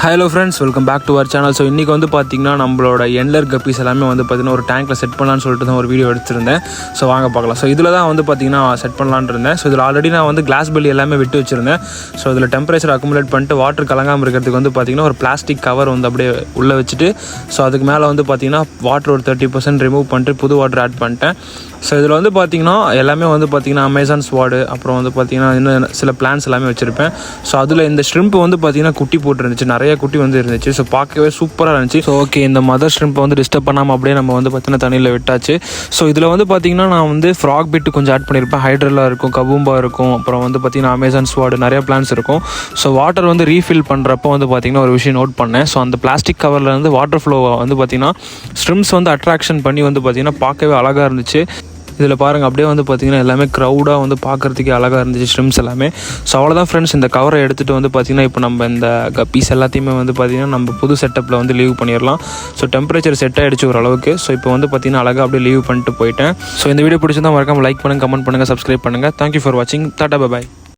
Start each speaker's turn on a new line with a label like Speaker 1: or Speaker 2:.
Speaker 1: Hello friends, welcome back to our channel. So இன்றைக்கி வந்து பார்த்திங்கன்னா நம்மளோட எண்ட்லர் கப்பீஸ் எல்லாமே வந்து பார்த்திங்கன்னா ஒரு டேங்க்கில் செட் பண்ணலான்னு சொல்லிட்டு தான் ஒரு வீடியோ எடுத்திருந்தேன். ஸோ வாங்க பார்க்கலாம். ஸோ இதில் தான் வந்து பார்த்திங்கன்னா செட் பண்ணலான்னு இருந்தேன். ஸோ இதில் ஆல்ரெடி நான் வந்து கிளாஸ் பெல்லி எல்லாமே விட்டு வச்சுருந்தேன். ஸோ இதில் டெம்பரேச்சர் அக்குமுலேட் பண்ணிட்டு வாட்டர் கலங்காமல் இருக்கிறதுக்கு வந்து பார்த்திங்கன்னா ஒரு பிளாஸ்டிக் கவர் வந்து அப்படியே உள்ளே வச்சுட்டு, ஸோ அதுக்கு மேலே வந்து பார்த்திங்கன்னா வாட்டர் ஒரு 30% ரிமூவ் பண்ணிட்டு புது வாட்டர் ஆட் பண்ணிட்டேன். ஸோ இதில் வந்து பார்த்திங்கன்னா எல்லாமே வந்து பார்த்திங்கன்னா அமேசான் ஸ்வாடு, அப்புறம் வந்து பார்த்திங்கன்னா இன்னும் சில பிளான்ஸ் எல்லாமே வச்சுருப்பேன். ஸோ அதில் இந்த ஷ்ரிம்ப் வந்து பார்த்திங்கன்னா குட்டி போட்டுருந்துச்சு, நிறைய குட்டி வந்து இருந்துச்சு. ஸோ பார்க்கவே சூப்பராக இருந்துச்சு. ஸோ ஓகே, இந்த மதர் ஷ்ரிம்பை வந்து டிஸ்டர்ப் பண்ணாமல் அப்படியே நம்ம வந்து பார்த்திங்கன்னா தண்ணியில் விட்டாச்சு. ஸோ இதில் வந்து பார்த்திங்கன்னா நான் வந்து ஃப்ராக் பிட்டு கொஞ்சம் ஆட் பண்ணியிருப்பேன். ஹைட்ரலா இருக்கும், கபூம்பா இருக்கும், அப்புறம் வந்து பார்த்திங்கன்னா அமேசான் ஸ்வாடு, நிறைய பிளான்ஸ் இருக்கும். ஸோ வாட்டர் வந்து ரீஃபில் பண்ணுறப்போ வந்து பார்த்திங்கன்னா ஒரு விஷயம் நோட் பண்ணேன். ஸோ அந்த பிளாஸ்டிக் கவரில் வந்து வாட்டர் ஃப்ளோவை வந்து பார்த்திங்கன்னா ஸ்ட்ரிம்ஸ் வந்து அட்ராக்ஷன் பண்ணி வந்து பார்த்திங்கன்னா பார்க்கவே அழகாக இருந்துச்சு. இதில் பாருங்கள், அப்படியே வந்து பார்த்திங்கன்னா எல்லாமே க்ரௌடாக வந்து பார்க்குறதுக்கே அழகாக இருந்துச்சு ஸ்ட்ரிம்ஸ் எல்லாமே. ஸோ அவ்வளோதான் ஃப்ரெண்ட்ஸ், இந்த கவரை எடுத்துகிட்டு வந்து பார்த்திங்கன்னா இப்போ நம்ம இந்த கப்பீஸ் எல்லாத்தையுமே வந்து பார்த்திங்கன்னா நம்ம புது செட்டப்பில் வந்து லீவ் பண்ணிடலாம். ஸோ டெம்பரேச்சர் செட் ஆகிடுச்சு ஓரளவுக்கு. ஸோ இப்போ வந்து பார்த்திங்கன்னா அழகாக அப்படியே லீவ் பண்ணிட்டு போயிட்டேன். ஸோ இந்த வீடியோ பிடிச்சிருந்தா மறக்காமல் லைக் பண்ணுங்கள், கமெண்ட் பண்ணுங்கள், சப்ஸ்கிரைப் பண்ணுங்கள். தேங்க்யூ ஃபார் வாட்சிங். Tata, bye bye.